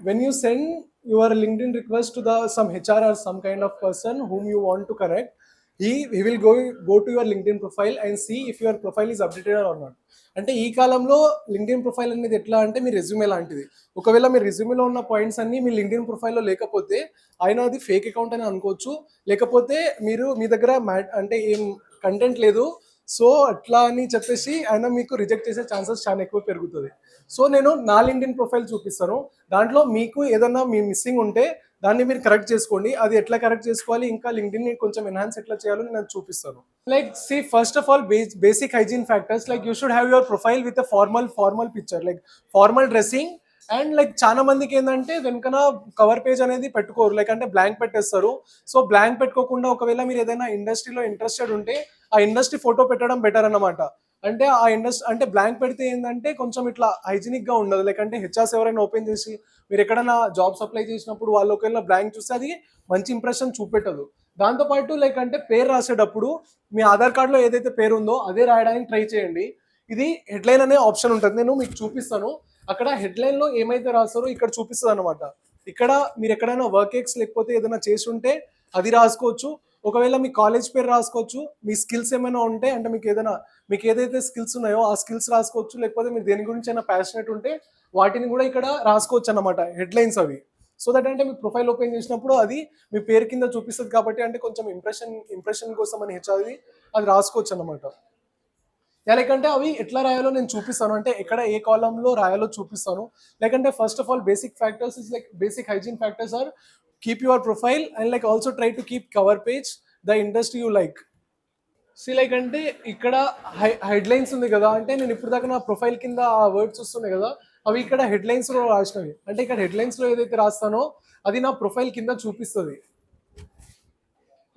when you send your LinkedIn request to the some HR or some kind of person whom you want to connect, he will go to your LinkedIn profile and see if your profile is updated or not. అంటే ఈ కాలంలో LinkedIn profile అనేది ఎట్లా అంటే మీ resume లాంటిది. ఒకవేళ మీ రెజ్యూమేలో ఉన్న points అన్ని మీ లింక్డ్ఇన్ ప్రొఫైల్లో లేకపోతే ఆయన అది ఫేక్ అకౌంట్ అని అనుకోవచ్చు. లేకపోతే మీరు మీ దగ్గర అంటే ఏం కంటెంట్ లేదు, సో అట్లా అని చెప్పేసి ఆయన మీకు రిజెక్ట్ చేసే ఛాన్సెస్ చాలా ఎక్కువ పెరుగుతుంది. సో నేను నా లింక్డ్ఇన్ ప్రొఫైల్ చూపిస్తాను. దాంట్లో మీకు ఏదన్నా మీ మిస్సింగ్ ఉంటే దాన్ని మీరు కరెక్ట్ చేసుకోండి. అది ఎట్లా కరెక్ట్ చేసుకోవాలి, ఇంకా లింక్డ్ఇన్ కొంచెం ఎన్హాన్స్ ఎట్లా చేయాలో నేను చూపిస్తాను. Like see first of all basic hygiene factors, like you should have your profile with a formal picture, like formal dressing. And like చాలా మందికి ఏంటంటే వెనకన కవర్ పేజ్ అనేది పెట్టుకోరు, లైక్ అంటే బ్లాంక్ పెట్టేస్తారు. సో బ్లాంక్ పెట్టుకోకుండా ఒకవేళ మీరు ఏదైనా ఇండస్ట్రీలో ఇంట్రెస్టెడ్ ఉంటే ఆ ఇండస్ట్రీ ఫోటో పెట్టడం బెటర్ అన్నమాట. అంటే ఆ ఇండస్ట్రీ అంటే బ్లాంక్ పెడితే ఏంటంటే కొంచెం ఇట్లా హైజీనిక్ గా ఉండదు. లైక్ అంటే హెచ్ఆర్స్ ఎవరైనా ఓపెన్ చేసి మీరు ఎక్కడైనా జాబ్స్ అప్లై చేసినప్పుడు వాళ్ళు ఒకవేళ బ్లాంక్ చూస్తే అది మంచి ఇంప్రెషన్ చూపెట్టదు. దాంతోపాటు లైక్ అంటే పేరు రాసేటప్పుడు మీ ఆధార్ కార్డులో ఏదైతే పేరు ఉందో అదే రాయడానికి ట్రై చేయండి. ఇది హెడ్లైన్ అనే ఆప్షన్ ఉంటుంది, నేను మీకు చూపిస్తాను. అక్కడ హెడ్లైన్ లో ఏమైతే రాస్తారో ఇక్కడ చూపిస్తుంది అనమాట. ఇక్కడ మీరు ఎక్కడైనా వర్క్ ఎక్స్ లేకపోతే ఏదైనా చేసి ఉంటే అది రాసుకోవచ్చు. ఒకవేళ మీ కాలేజ్ పేరు రాసుకోవచ్చు. మీ స్కిల్స్ ఏమైనా ఉంటే అంటే మీకు ఏదైతే స్కిల్స్ ఉన్నాయో ఆ స్కిల్స్ రాసుకోవచ్చు. లేకపోతే మీరు దేని గురించి అయినా ప్యాషనెట్ ఉంటే వాటిని కూడా ఇక్కడ రాసుకోవచ్చు అన్నమాట, హెడ్లైన్స్ అవి. సో దట్ అంటే మీ ప్రొఫైల్ ఓపెన్ చేసినప్పుడు అది మీ పేరు కింద చూపిస్తుంది కాబట్టి అంటే కొంచెం ఇంప్రెషన్ కోసం అని అది రాసుకోవచ్చు అన్నమాట. లేకంటే అవి ఎట్లా రాయాలో నేను చూపిస్తాను, అంటే ఎక్కడ ఏ కాలంలో రాయాలో చూపిస్తాను. లేకంటే first of all basic factors is like basic hygiene factors are keep your profile and like also try to keep cover page the industry you like. See like అంటే ఇక్కడ హెడ్లైన్స్ ఉంది కదా, అంటే నేను ఇప్పుడు దాకా నా ప్రొఫైల్ కింద ఆ వర్డ్స్ వస్తున్నాయి కదా, అవి ఇక్కడ హెడ్లైన్స్లో రాసినవి. అంటే ఇక్కడ హెడ్లైన్స్లో ఏదైతే రాస్తానో అది నా ప్రొఫైల్ కింద చూపిస్తుంది.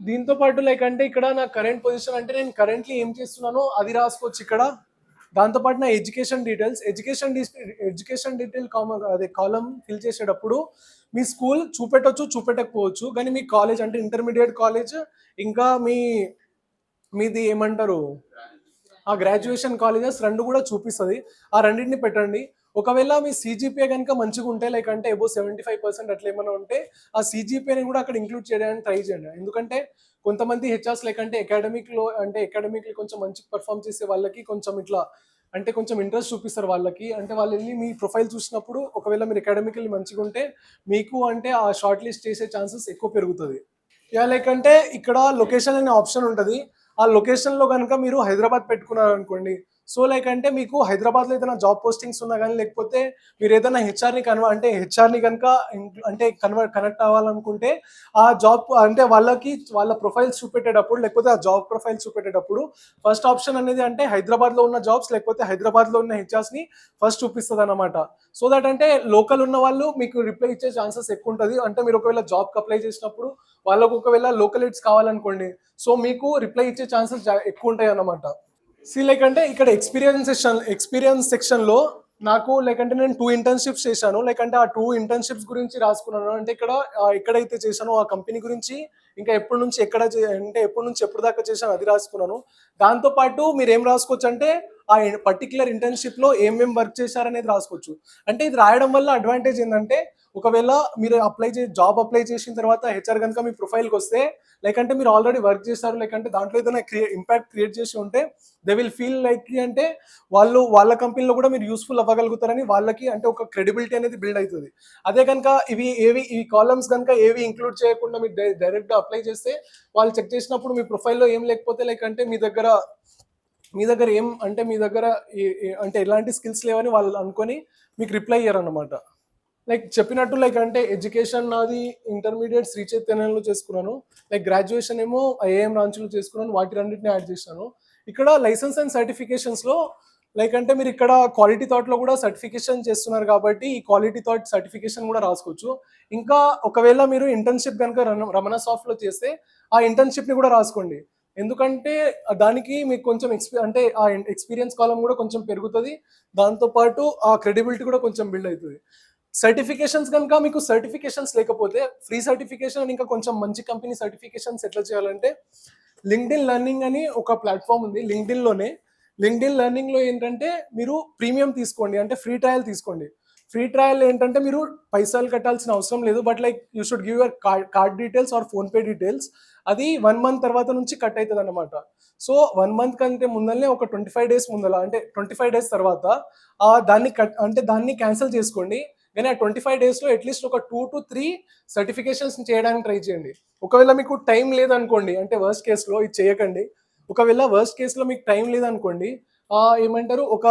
దీంతో పాటు లైక్ అంటే ఇక్కడ నా కరెంట్ పొజిషన్ అంటే నేను కరెంట్లీ ఏం చేస్తున్నానో అది రాసుకోవచ్చు ఇక్కడ. దాంతోపాటు నా ఎడ్యుకేషన్ డీటెయిల్ అదే కాలం ఫిల్ చేసేటప్పుడు మీ స్కూల్ చూపెట్టకపోవచ్చు, కానీ మీ కాలేజ్ అంటే ఇంటర్మీడియట్ కాలేజ్ ఇంకా మీది ఏమంటారు ఆ గ్రాడ్యుయేషన్ కాలేజెస్ రెండు కూడా చూపిస్తుంది. ఆ రెండింటిని పెట్టండి. ఒకవేళ మీ సిజిపిఏ కనుక మంచిగా ఉంటే లైక్ అంటే అబౌవ్ 75% అట్లా ఏమైనా ఉంటే ఆ సిజిపిఏని కూడా అక్కడ ఇంక్లూడ్ చేయడానికి ట్రై చేయండి. ఎందుకంటే కొంతమంది హెచ్ఆర్స్ లైక్ అంటే అకాడమిక్లో కొంచెం మంచి పర్ఫామ్ చేసే వాళ్ళకి కొంచెం ఇట్లా అంటే కొంచెం ఇంట్రెస్ట్ చూపిస్తారు వాళ్ళకి. అంటే వాళ్ళు వెళ్ళి మీ ప్రొఫైల్ చూసినప్పుడు ఒకవేళ మీరు అకాడమికల్లీ మంచిగా ఉంటే మీకు అంటే ఆ షార్ట్ లిస్ట్ చేసే ఛాన్సెస్ ఎక్కువ పెరుగుతుంది. లైక్ అంటే ఇక్కడ లొకేషన్ అనే ఆప్షన్ ఉంటుంది. ఆ లొకేషన్లో కనుక మీరు హైదరాబాద్ పెట్టుకున్నారు అనుకోండి, సో లైక్ అంటే మీకు హైదరాబాద్లో ఏదైనా జాబ్ పోస్టింగ్స్ ఉన్నా కానీ లేకపోతే మీరు ఏదైనా హెచ్ఆర్ని కనుక అంటే కనెక్ట్ అవ్వాలనుకుంటే ఆ జాబ్ అంటే వాళ్ళ ప్రొఫైల్స్ చూపెట్టేటప్పుడు లేకపోతే ఆ జాబ్ ప్రొఫైల్స్ చూపెట్టేటప్పుడు ఫస్ట్ ఆప్షన్ అనేది అంటే హైదరాబాద్లో ఉన్న జాబ్స్ లేకపోతే హైదరాబాద్లో ఉన్న హెచ్ఆర్స్ని ఫస్ట్ చూపిస్తుంది అన్నమాట. సో దట్ అంటే లోకల్ ఉన్న వాళ్ళు మీకు రిప్లై ఇచ్చే ఛాన్సెస్ ఎక్కువ ఉంటుంది. అంటే మీరు ఒకవేళ జాబ్కి అప్లై చేసినప్పుడు వాళ్ళకు ఒకవేళ లోకల్ ఎయిడ్స్ కావాలనుకోండి, సో మీకు రిప్లై ఇచ్చే ఛాన్సెస్ ఎక్కువ ఉంటాయి అన్నమాట. సి లైక్ అంటే ఇక్కడ ఎక్స్పీరియన్స్ సెక్షన్లో నాకు లైక్ అంటే నేను 2 ఇంటర్న్షిప్స్ చేశాను. లైక్ అంటే ఆ 2 ఇంటర్న్షిప్స్ గురించి రాసుకున్నాను. అంటే ఇక్కడ ఎక్కడైతే చేశానో ఆ కంపెనీ గురించి, ఇంకా ఎప్పటి నుంచి ఎప్పుడు దాకా చేశాను అది రాసుకున్నాను. దాంతోపాటు మీరు ఏం రాసుకోవచ్చు అంటే ఆ పర్టికులర్ ఇంటర్న్షిప్లో ఏమేమి వర్క్ చేశారనేది రాసుకోవచ్చు. అంటే ఇది రాయడం వల్ల అడ్వాంటేజ్ ఏంటంటే ఒకవేళ మీరు జాబ్ అప్లై చేసిన తర్వాత హెచ్ఆర్ కనుక మీ ప్రొఫైల్కి వస్తే లైక్ అంటే మీరు ఆల్రెడీ వర్క్ చేస్తారు, లైక్ అంటే దాంట్లో ఏదైనా ఇంపాక్ట్ క్రియేట్ చేసి ఉంటే దే విల్ ఫీల్ లైక్ అంటే వాళ్ళ కంపెనీలో కూడా మీరు యూస్ఫుల్ అవ్వగలుగుతారని వాళ్ళకి అంటే ఒక క్రెడిబిలిటీ అనేది బిల్డ్ అవుతుంది. అదే కనుక ఈ కాలమ్స్ కనుక ఏవి ఇంక్లూడ్ చేయకుండా మీరు డైరెక్ట్గా అప్లై చేస్తే వాళ్ళు చెక్ చేసినప్పుడు మీ ప్రొఫైల్లో ఏం లేకపోతే లైక్ అంటే మీ దగ్గర అంటే ఎలాంటి స్కిల్స్ లేవని వాళ్ళు అనుకొని మీకు రిప్లై ఇయ్యరు అన్నమాట. లైక్ చెప్పినట్టు లైక్ అంటే ఎడ్యుకేషన్ నాది ఇంటర్మీడియట్ శ్రీ చైతన్యంలో చేసుకున్నాను. లైక్ గ్రాడ్యుయేషన్ ఏమో ఐఏఎం రాంచీలో చేసుకున్నాను. వాటి రెండింటిని యాడ్ చేశాను. ఇక్కడ లైసెన్స్ అండ్ సర్టిఫికేషన్స్లో లైక్ అంటే మీరు ఇక్కడ క్వాలిటీ థాట్లో కూడా సర్టిఫికేషన్ చేస్తున్నారు కాబట్టి ఈ క్వాలిటీ థాట్ సర్టిఫికేషన్ కూడా రాసుకోవచ్చు. ఇంకా ఒకవేళ మీరు ఇంటర్న్షిప్ కనుక రమణ సాఫ్ట్లో చేస్తే ఆ ఇంటర్న్షిప్ని కూడా రాసుకోండి. ఎందుకంటే దానికి మీకు కొంచెం అంటే ఆ ఎక్స్పీరియన్స్ కాలం కూడా కొంచెం పెరుగుతుంది. దాంతోపాటు ఆ క్రెడిబిలిటీ కూడా కొంచెం బిల్డ్ అవుతుంది. సర్టిఫికేషన్స్ కనుక మీకు సర్టిఫికేషన్స్ లేకపోతే ఫ్రీ సర్టిఫికేషన్ ఇంకా కొంచెం మంచి కంపెనీ సర్టిఫికేషన్స్ ఎట్లా చేయాలంటే లింక్డ్ఇన్ లెర్నింగ్ అని ఒక ప్లాట్ఫామ్ ఉంది. లింక్డ్ఇన్ లెర్నింగ్లో ఏంటంటే మీరు ప్రీమియం తీసుకోండి, అంటే ఫ్రీ ట్రయల్ తీసుకోండి. ఫ్రీ ట్రయల్ ఏంటంటే మీరు పైసలు కట్టాల్సిన అవసరం లేదు, but like you should give your card details are PhonePe details. అది 1 మంత్ తర్వాత నుంచి కట్ అవుతుంది అనమాట. సో 1 మంత్ కంటే ముందరనే ఒక 25 days ముందర, అంటే 25 days తర్వాత దాన్ని అంటే దాన్ని క్యాన్సిల్ చేసుకోండి. కానీ ఆ 25 daysలో అట్లీస్ట్ ఒక 2 to 3 సర్టిఫికేషన్స్ చేయడానికి ట్రై చేయండి. ఒకవేళ మీకు టైం లేదనుకోండి, అంటే వర్స్ట్ కేసులో ఇది చేయకండి. ఒకవేళ వర్స్ట్ కేసులో మీకు టైం లేదనుకోండి, ఏమంటారు, ఒక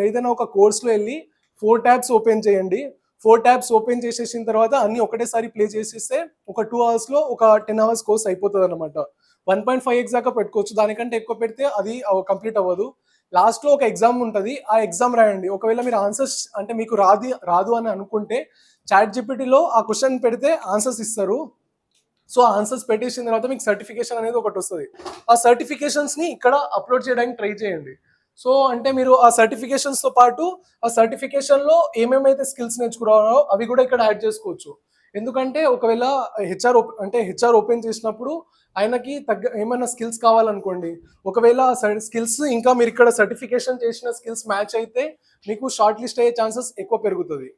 ఏదైనా ఒక కోర్స్లో వెళ్ళి 4 tabs ఓపెన్ చేయండి. 4 tabs ఓపెన్ చేసేసిన తర్వాత అన్ని ఒకటేసారి ప్లే చేసేస్తే ఒక 2 hours ఒక 10 hours కోర్స్ అయిపోతుంది అనమాట. 1.5x దాకా పెట్టుకోవచ్చు, దానికంటే ఎక్కువ పెడితే అది కంప్లీట్ అవ్వదు. లాస్ట్లో ఒక ఎగ్జామ్ ఉంటుంది, ఆ ఎగ్జామ్ రాయండి. ఒకవేళ మీరు ఆన్సర్స్ అంటే మీకు రాదు అని అనుకుంటే చాట్ జీపీటీలో ఆ క్వశ్చన్ పెడితే ఆన్సర్స్ ఇస్తారు. సో ఆన్సర్స్ పెట్టేసిన తర్వాత మీకు సర్టిఫికేషన్ అనేది ఒకటి వస్తుంది. ఆ సర్టిఫికేషన్స్ని ఇక్కడ అప్లోడ్ చేయడానికి ట్రై చేయండి. సో అంటే మీరు ఆ సర్టిఫికేషన్స్తో పాటు ఆ సర్టిఫికేషన్లో ఏమేమైతే స్కిల్స్ నేర్చుకున్నారో అవి కూడా ఇక్కడ యాడ్ చేసుకోవచ్చు. ఎందుకంటే ఒకవేళ హెచ్ఆర్ ఓపెన్ చేసినప్పుడు ఆయనకి ఏమైనా స్కిల్స్ కావాలనుకోండి, ఒకవేళ స్కిల్స్ ఇంకా మీరు ఇక్కడ సర్టిఫికేషన్ చేసిన స్కిల్స్ మ్యాచ్ అయితే మీకు షార్ట్ లిస్ట్ అయ్యే ఛాన్సెస్ ఎక్కువ పెరుగుతుంది.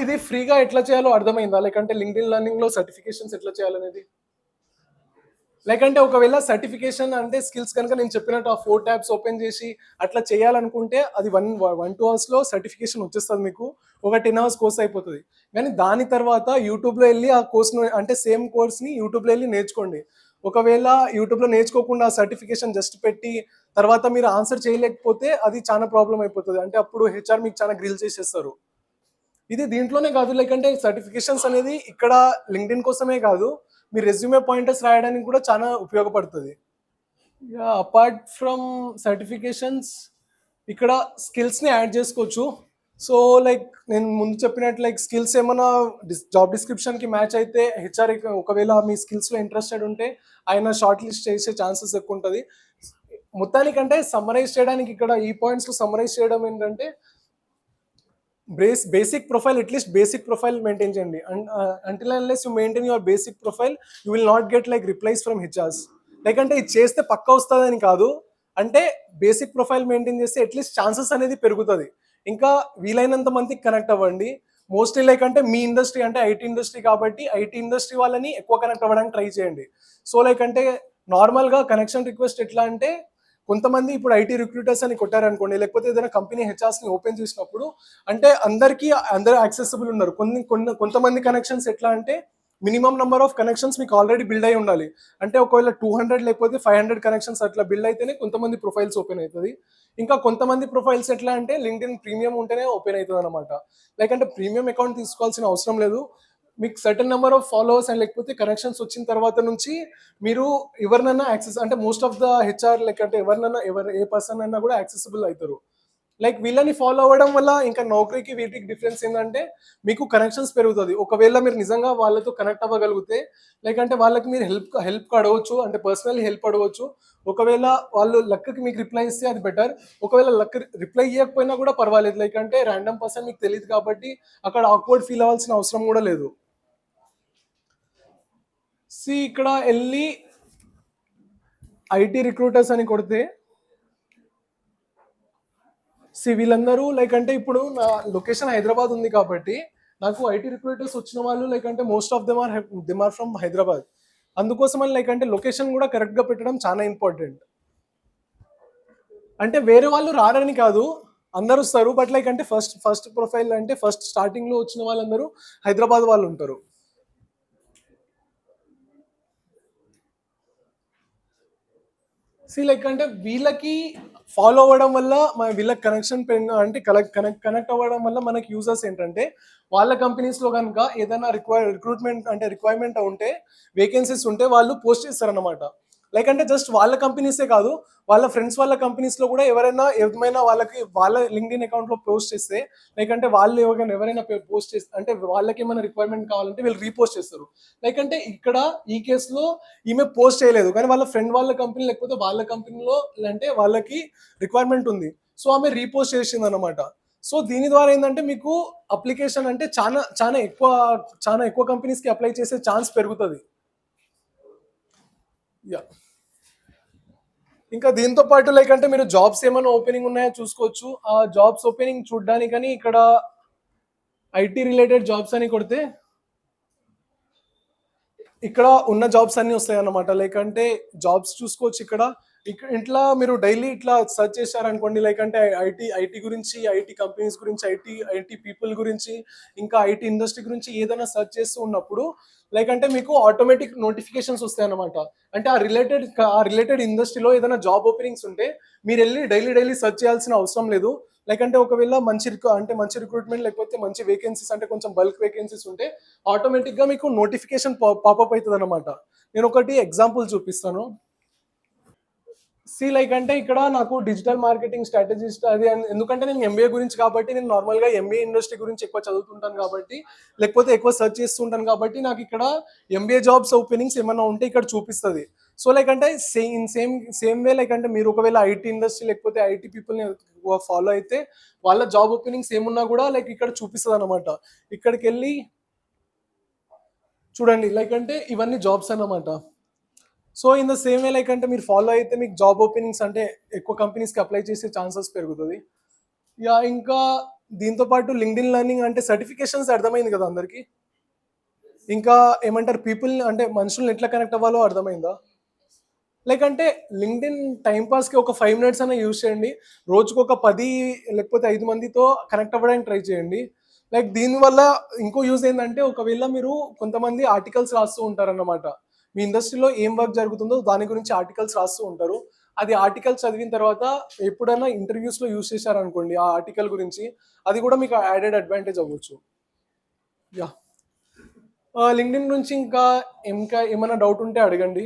ఇది ఫ్రీగా ఎట్లా చేయాలో అర్థమైందా? లేకంటే లింక్డ్ఇన్ లెర్నింగ్లో సర్టిఫికేషన్స్ ఎట్లా చేయాలనేది? లేకంటే ఒకవేళ సర్టిఫికేషన్ అంటే స్కిల్స్ కనుక నేను చెప్పినట్టు ఆ 4 tabs ఓపెన్ చేసి అట్లా చేయాలనుకుంటే అది 1-2 hours సర్టిఫికేషన్ వచ్చేస్తుంది మీకు. ఒక 10 hours కోర్స్ అయిపోతుంది. కానీ దాని తర్వాత యూట్యూబ్లో వెళ్ళి ఆ కోర్స్ను, అంటే సేమ్ కోర్స్ని యూట్యూబ్లో వెళ్ళి నేర్చుకోండి. ఒకవేళ యూట్యూబ్లో నేర్చుకోకుండా సర్టిఫికేషన్ జస్ట్ పెట్టి తర్వాత మీరు ఆన్సర్ చేయలేకపోతే అది చాలా ప్రాబ్లం అయిపోతుంది. అంటే అప్పుడు హెచ్ఆర్ మీకు చాలా గ్రిల్ చేసేస్తారు. ఇది దీంట్లోనే కాదు, లేకంటే సర్టిఫికేషన్స్ అనేది ఇక్కడ లింక్డ్ఇన్ కోసమే కాదు, మీ రెజ్యూమే పాయింటర్స్ రాయడానికి కూడా చాలా ఉపయోగపడుతుంది. అపార్ట్ ఫ్రమ్ సర్టిఫికేషన్స్ ఇక్కడ స్కిల్స్ని యాడ్ చేసుకోవచ్చు. సో లైక్ నేను ముందు చెప్పినట్టు లైక్ స్కిల్స్ ఏమైనా జాబ్ డిస్క్రిప్షన్కి మ్యాచ్ అయితే హెచ్ఆర్ ఒకవేళ మీ స్కిల్స్లో ఇంట్రెస్టెడ్ ఉంటే ఆయన షార్ట్ లిస్ట్ చేసే ఛాన్సెస్ ఎక్కువ ఉంటుంది. మొత్తానికంటే సమ్మరైజ్ చేయడానికి ఇక్కడ ఈ పాయింట్స్లో సమ్మరైజ్ చేయడం ఏంటంటే basic profile, at least basic profile maintain చేయండి. Until unless you maintain your basic profile, you will not get like replies from HRs. Like అంటే ఇది చేస్తే పక్కా వస్తుందని కాదు, అంటే బేసిక్ ప్రొఫైల్ మెయింటైన్ చేస్తే అట్లీస్ట్ ఛాన్సెస్ అనేది పెరుగుతుంది. ఇంకా వీలైనంత మందికి కనెక్ట్ అవ్వండి. మోస్ట్లీ లైక్ అంటే మీ ఇండస్ట్రీ అంటే ఐటీ ఇండస్ట్రీ కాబట్టి ఐటీ ఇండస్ట్రీ వాళ్ళని ఎక్కువ కనెక్ట్ అవ్వడానికి ట్రై చేయండి. సో లైక్ అంటే నార్మల్గా కనెక్షన్ రిక్వెస్ట్ ఎట్లా అంటే కొంతమంది ఇప్పుడు ఐటీ రిక్రూటర్స్ అని కొట్టారనుకోండి, లేకపోతే ఏదైనా కంపెనీ హెచ్ఆర్స్ని ఓపెన్ చేసినప్పుడు అంటే అందరూ యాక్సెసిబుల్ ఉన్నారు. కొంతమంది కనెక్షన్స్ ఎట్లా అంటే మినిమం నెంబర్ ఆఫ్ కనెక్షన్స్ మీకు ఆల్రెడీ బిల్డ్ అయి ఉండాలి. అంటే ఒకవేళ 200 లేకపోతే 500 కనెక్షన్స్ అట్లా బిల్డ్ అయితేనే కొంతమంది ప్రొఫైల్స్ ఓపెన్ అవుతుంది. ఇంకా కొంతమంది ప్రొఫైల్స్ ఎట్లా అంటే లింక్డ్ఇన్ ప్రీమియం ఉంటేనే ఓపెన్ అవుతుంది అనమాట. లైక్ అంటే ప్రీమియం అకౌంట్ తీసుకోవాల్సిన అవసరం లేదు. మీకు certain number of followers and లేకపోతే కనెక్షన్స్ వచ్చిన తర్వాత నుంచి మీరు ఎవరినైనా యాక్సెస్, అంటే most of the HR like అంటే ఏ పర్సన్ అయినా కూడా యాక్సెసిబుల్ అవుతారు. లైక్ వీళ్ళని ఫాలో అవ్వడం వల్ల ఇంకా నౌకరీకి వీటికి డిఫరెన్స్ ఏంటంటే మీకు కనెక్షన్స్ పెరుగుతుంది. ఒకవేళ మీరు నిజంగా వాళ్ళతో కనెక్ట్ అవ్వగలిగితే లైక్ అంటే వాళ్ళకి మీరు హెల్ప్ అడవచ్చు, అంటే పర్సనల్లీ హెల్ప్ అడవచ్చు. ఒకవేళ వాళ్ళు లక్కి మీకు రిప్లై ఇస్తే అది బెటర్. ఒకవేళ లక్ రిప్లై ఇవ్వకపోయినా కూడా పర్వాలేదు, లైక్ అంటే ర్యాండమ్ పర్సన్ మీకు తెలియదు కాబట్టి అక్కడ ఆక్వర్డ్ ఫీల్ అవ్వాల్సిన అవసరం కూడా లేదు. ఇక్కడ వెళ్ళి ఐటీ రిక్రూటర్స్ అని కొడితే వీళ్ళందరూ లైక్ అంటే ఇప్పుడు నా లొకేషన్ హైదరాబాద్ ఉంది కాబట్టి నాకు ఐటీ రిక్రూటర్స్ వచ్చిన వాళ్ళు లైక్ అంటే most of them are from Hyderabad. అందుకోసమని లైక్ అంటే లొకేషన్ కూడా కరెక్ట్గా పెట్టడం చాలా ఇంపార్టెంట్. అంటే వేరే వాళ్ళు రారని కాదు, అందరు వస్తారు, బట్ లైక్ అంటే ఫస్ట్ ప్రొఫైల్ అంటే ఫస్ట్ స్టార్టింగ్లో వచ్చిన వాళ్ళందరూ హైదరాబాద్ వాళ్ళు ఉంటారు. లైక్ అంటే వీళ్ళకి ఫాలో అవ్వడం వల్ల వీళ్ళకి కనెక్షన్ అంటే కనెక్ట్ అవ్వడం వల్ల మనకి యూజర్స్ ఏంటంటే వాళ్ళ కంపెనీస్లో కనుక ఏదైనా రిక్వైర్మెంట్ ఉంటే వేకెన్సీస్ ఉంటే వాళ్ళు పోస్ట్ చేస్తారన్నమాట. లైక్ అంటే జస్ట్ వాళ్ళ కంపెనీసే కాదు, వాళ్ళ ఫ్రెండ్స్ వాళ్ళ కంపెనీస్లో కూడా ఏమైనా వాళ్ళ లింక్డ్ఇన్ అకౌంట్లో పోస్ట్ చేస్తే లైక్ అంటే వాళ్ళు ఎవరైనా పోస్ట్ చేస్తే అంటే వాళ్ళకి ఏమైనా రిక్వైర్మెంట్ కావాలంటే వీళ్ళు రీపోస్ట్ చేస్తారు. లైక్ అంటే ఇక్కడ ఈ కేసులో ఈమె పోస్ట్ చేయలేదు, కానీ వాళ్ళ ఫ్రెండ్ వాళ్ళ కంపెనీ లేకపోతే వాళ్ళ కంపెనీలో అంటే వాళ్ళకి రిక్వైర్మెంట్ ఉంది, సో ఆమె రీపోస్ట్ చేసింది అనమాట. సో దీని ద్వారా ఏంటంటే మీకు అప్లికేషన్ అంటే చాలా ఎక్కువ కంపెనీస్కి అప్లై చేసే ఛాన్స్ పెరుగుతుంది. ఇంకా దీంతో పాటు లైక్ అంటే మీరు జాబ్స్ ఏమైనా ఓపెనింగ్ ఉన్నాయో చూసుకోవచ్చు. ఆ జాబ్స్ ఓపెనింగ్ చూడ్డానికని ఇక్కడ ఐటీ రిలేటెడ్ జాబ్స్ అని కొడితే ఇక్కడ ఉన్న జాబ్స్ అన్నీ వస్తాయన్నమాట. లైక్ అంటే జాబ్స్ చూసుకోవచ్చు ఇక్కడ. ఇట్లా మీరు డైలీ ఇట్లా సెర్చ్ చేశారనుకోండి, లైక్ అంటే ఐటీ గురించి, ఐటీ కంపెనీస్ గురించి, ఐటీ పీపుల్ గురించి, ఇంకా ఐటీ ఇండస్ట్రీ గురించి ఏదైనా సెర్చ్ చేస్తూ ఉన్నప్పుడు లైక్ అంటే మీకు ఆటోమేటిక్ నోటిఫికేషన్స్ వస్తాయన్నమాట. అంటే ఆ రిలేటెడ్ ఇండస్ట్రీలో ఏదైనా జాబ్ ఓపెనింగ్స్ ఉంటే మీరు వెళ్ళి డైలీ సెర్చ్ చేయాల్సిన అవసరం లేదు. లైక్ అంటే ఒకవేళ మంచి రిక్రూట్మెంట్ లేకపోతే మంచి వేకెన్సీస్ అంటే కొంచెం బల్క్ వేకెన్సీస్ ఉంటే ఆటోమేటిక్గా మీకు నోటిఫికేషన్ పాపప్ అవుతుంది అనమాట. నేను ఒకటి ఎగ్జాంపుల్ చూపిస్తాను. లైక్ అంటే ఇక్కడ నాకు డిజిటల్ మార్కెటింగ్ స్ట్రాటజిస్ట్ అది ఎందుకంటే నేను ఎంబీఏ గురించి కాబట్టి నేను నార్మల్గా ఎంబీఏ ఇండస్ట్రీ గురించి ఎక్కువ చదువుతుంటాను కాబట్టి, లేకపోతే ఎక్కువ సెర్చ్ చేస్తుంటాను కాబట్టి నాకు ఇక్కడ ఎంబీఏ జాబ్స్ ఓపెనింగ్స్ ఏమైనా ఉంటే ఇక్కడ చూపిస్తుంది. సో లైక్ అంటే సేమ్ వే లైక్ అంటే మీరు ఒకవేళ ఐటీ ఇండస్ట్రీ లేకపోతే ఐటీ పీపుల్ని ఫాలో అయితే వాళ్ళ జాబ్ ఓపెనింగ్స్ ఏమున్నా కూడా లైక్ ఇక్కడ చూపిస్తుంది అనమాట. ఇక్కడికి వెళ్ళి చూడండి, లైక్ అంటే ఇవన్నీ జాబ్స్ అన్నమాట. So in the same way like అంటే మీరు ఫాలో అయితే మీకు జాబ్ ఓపెనింగ్స్ అంటే ఎక్కువ కంపెనీస్కి అప్లై చేసే ఛాన్సెస్ పెరుగుతుంది. ఇంకా దీంతో పాటు లింక్డ్ఇన్ లెర్నింగ్ అంటే సర్టిఫికేషన్స్ అర్థమైంది కదా అందరికి. ఇంకా ఏమంటారు పీపుల్ అంటే మనుషుల్ని ఎట్లా కనెక్ట్ అవ్వాలో అర్థమైందా? లైక్ అంటే లింక్డ్ఇన్ టైంపాస్కి ఒక 5 మినిట్స్ అయినా యూజ్ చేయండి. రోజుకు ఒక 10 లేకపోతే 5 మందితో కనెక్ట్ అవ్వడానికి ట్రై చేయండి. లైక్ దీనివల్ల ఇంకో యూజ్ ఏంటంటే ఒకవేళ మీరు కొంతమంది ఆర్టికల్స్ రాస్తూ ఉంటారన్నమాట. మీ ఇండస్ట్రీలో ఏం వర్క్ జరుగుతుందో దాని గురించి ఆర్టికల్స్ రాస్తూ ఉంటారు. అది ఆర్టికల్ చదివిన తర్వాత ఎప్పుడైనా ఇంటర్వ్యూస్లో యూజ్ చేశారనుకోండి ఆ ఆర్టికల్ గురించి, అది కూడా మీకు యాడెడ్ అడ్వాంటేజ్ అవ్వచ్చు. యా లింక్డ్ఇన్ నుంచి ఇంకా ఏమైనా డౌట్ ఉంటే అడగండి.